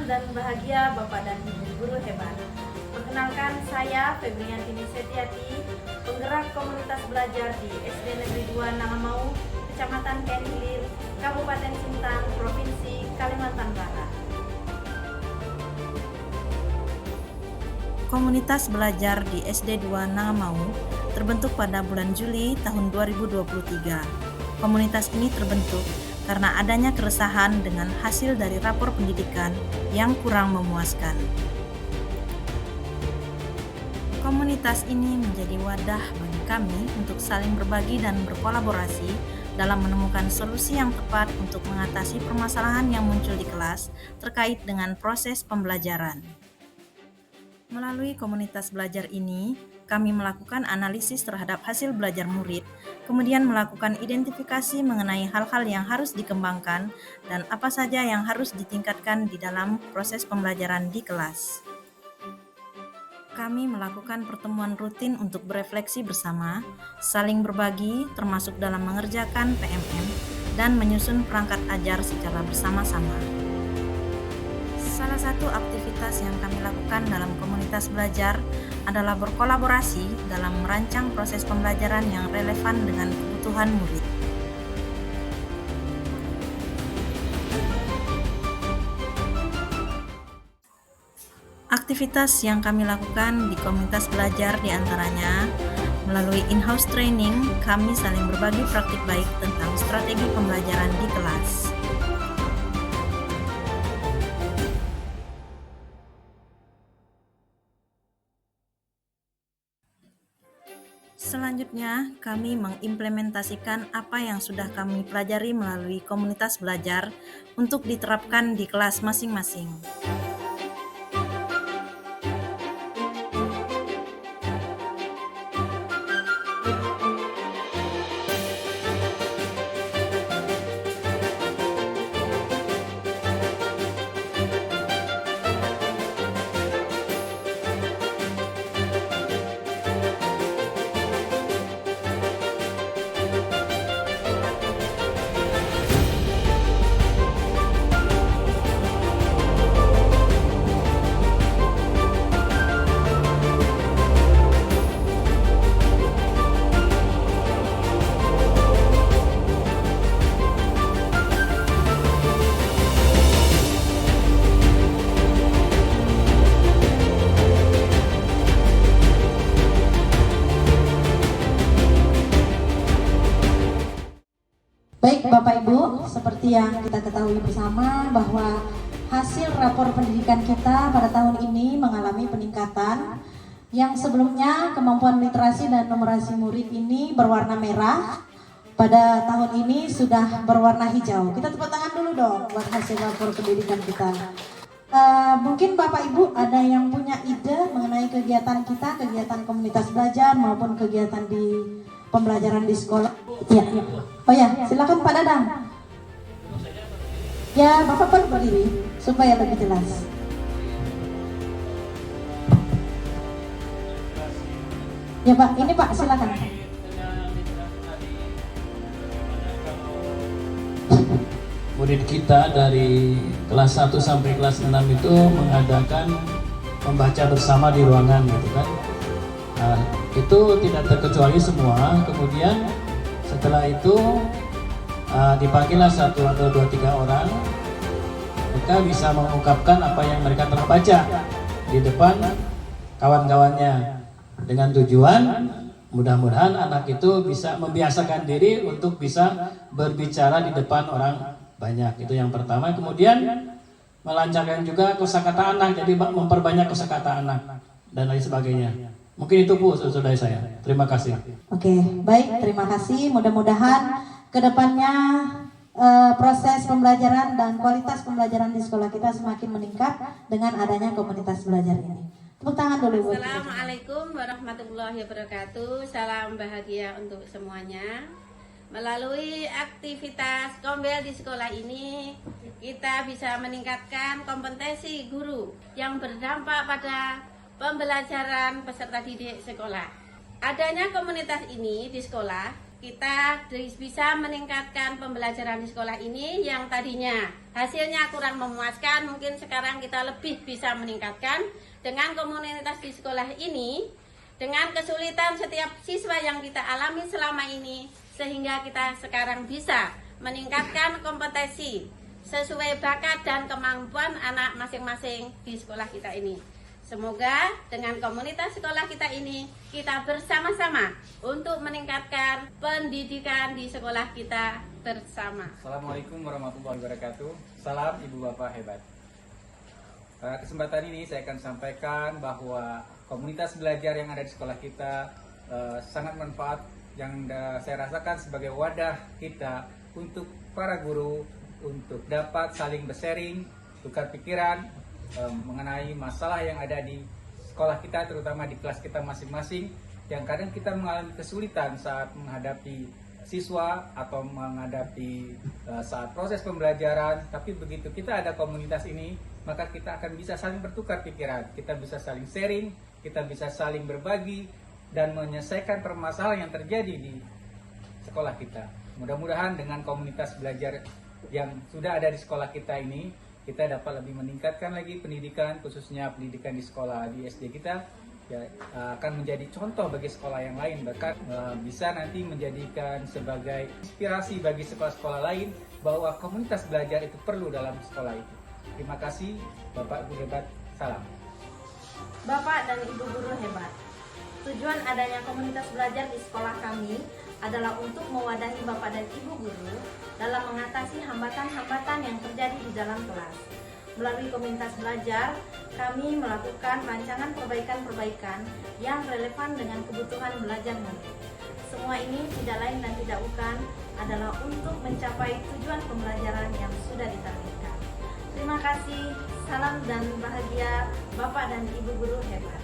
senang dan bahagia Bapak dan Ibu guru hebat. Perkenalkan, saya Febriantini Setiati, penggerak komunitas belajar di SD Negeri 2 Nangamau, Kecamatan Kenhilir, Kabupaten Sintang, Provinsi Kalimantan Barat. Komunitas belajar di SD 2 Nangamau terbentuk pada bulan Juli tahun 2023. Komunitas ini terbentuk karena adanya keresahan dengan hasil dari rapor pendidikan yang kurang memuaskan. Komunitas ini menjadi wadah bagi kami untuk saling berbagi dan berkolaborasi dalam menemukan solusi yang tepat untuk mengatasi permasalahan yang muncul di kelas terkait dengan proses pembelajaran. Melalui komunitas belajar ini, kami melakukan analisis terhadap hasil belajar murid, kemudian melakukan identifikasi mengenai hal-hal yang harus dikembangkan dan apa saja yang harus ditingkatkan di dalam proses pembelajaran di kelas. Kami melakukan pertemuan rutin untuk berefleksi bersama, saling berbagi, termasuk dalam mengerjakan PMM, dan menyusun perangkat ajar secara bersama-sama. Salah satu aktivitas yang kami lakukan dalam komunitas belajar adalah berkolaborasi dalam merancang proses pembelajaran yang relevan dengan kebutuhan murid. Aktivitas yang kami lakukan di komunitas belajar diantaranya melalui in-house training, kami saling berbagi praktik baik tentang strategi pembelajaran di kelas. Selanjutnya, kami mengimplementasikan apa yang sudah kami pelajari melalui komunitas belajar untuk diterapkan di kelas masing-masing. Baik Bapak Ibu, seperti yang kita ketahui bersama bahwa hasil rapor pendidikan kita pada tahun ini mengalami peningkatan. Yang sebelumnya kemampuan literasi dan numerasi murid ini berwarna merah, pada tahun ini sudah berwarna hijau. Kita tepuk tangan dulu dong buat hasil rapor pendidikan kita. Mungkin Bapak Ibu ada yang punya ide mengenai kegiatan kita, kegiatan komunitas belajar maupun kegiatan di pembelajaran di sekolah. Ya. Oh ya, silakan Pak Dadang. Ya, Bapak perlu berdiri supaya lebih jelas. Ya Pak, ini Pak silakan. Murid kita dari kelas 1 sampai kelas 6 itu mengadakan membaca bersama di ruangan gitu kan. Nah, itu tidak terkecuali semua. Kemudian setelah itu dipanggillah 1 atau 2, 3 orang. Mereka bisa mengungkapkan apa yang mereka telah baca di depan kawan-kawannya, dengan tujuan mudah-mudahan anak itu bisa membiasakan diri untuk bisa berbicara di depan orang banyak. Itu yang pertama. Kemudian melancarkan juga kosakata anak, jadi memperbanyak kosakata anak dan lain sebagainya. Mungkin itu Bu, saudara saya. Terima kasih. Oke, baik, terima kasih. Mudah-mudahan kedepannya proses pembelajaran dan kualitas pembelajaran di sekolah kita semakin meningkat dengan adanya komunitas belajar ini. Tepuk tangan dulu Bu. Assalamualaikum warahmatullahi wabarakatuh. Salam bahagia untuk semuanya. Melalui aktivitas Kombel di sekolah ini, kita bisa meningkatkan kompetensi guru yang berdampak pada pembelajaran peserta didik sekolah. Adanya komunitas ini di sekolah, kita bisa meningkatkan pembelajaran di sekolah ini yang tadinya hasilnya kurang memuaskan, mungkin sekarang kita lebih bisa meningkatkan dengan komunitas di sekolah ini, dengan kesulitan setiap siswa yang kita alami selama ini, sehingga kita sekarang bisa meningkatkan kompetensi sesuai bakat dan kemampuan anak masing-masing di sekolah kita ini. Semoga dengan komunitas sekolah kita ini, kita bersama-sama untuk meningkatkan pendidikan di sekolah kita bersama. Assalamualaikum warahmatullahi wabarakatuh. Salam Ibu Bapak hebat. Pada kesempatan ini saya akan sampaikan bahwa komunitas belajar yang ada di sekolah kita sangat manfaat, yang saya rasakan sebagai wadah kita untuk para guru untuk dapat saling bersharing, tukar pikiran mengenai masalah yang ada di sekolah kita, terutama di kelas kita masing-masing, yang kadang kita mengalami kesulitan saat menghadapi siswa atau menghadapi saat proses pembelajaran. Tapi begitu kita ada komunitas ini, maka kita akan bisa saling bertukar pikiran, kita bisa saling sharing, kita bisa saling berbagi dan menyelesaikan permasalahan yang terjadi di sekolah kita. Mudah-mudahan dengan komunitas belajar yang sudah ada di sekolah kita ini, kita dapat lebih meningkatkan lagi pendidikan, khususnya pendidikan di sekolah di SD kita, ya, akan menjadi contoh bagi sekolah yang lain, bahkan bisa nanti menjadikan sebagai inspirasi bagi sekolah-sekolah lain bahwa komunitas belajar itu perlu dalam sekolah itu. Terima kasih Bapak Ibu hebat, salam. Bapak dan Ibu guru hebat, tujuan adanya komunitas belajar di sekolah kami adalah untuk mewadahi Bapak dan Ibu guru dalam mengatasi hambatan-hambatan yang terjadi di dalam kelas. Melalui komunitas belajar, kami melakukan rancangan perbaikan-perbaikan yang relevan dengan kebutuhan belajar murid. Semua ini tidak lain dan tidak bukan adalah untuk mencapai tujuan pembelajaran yang sudah ditargetkan. Terima kasih, salam dan bahagia Bapak dan Ibu guru hebat.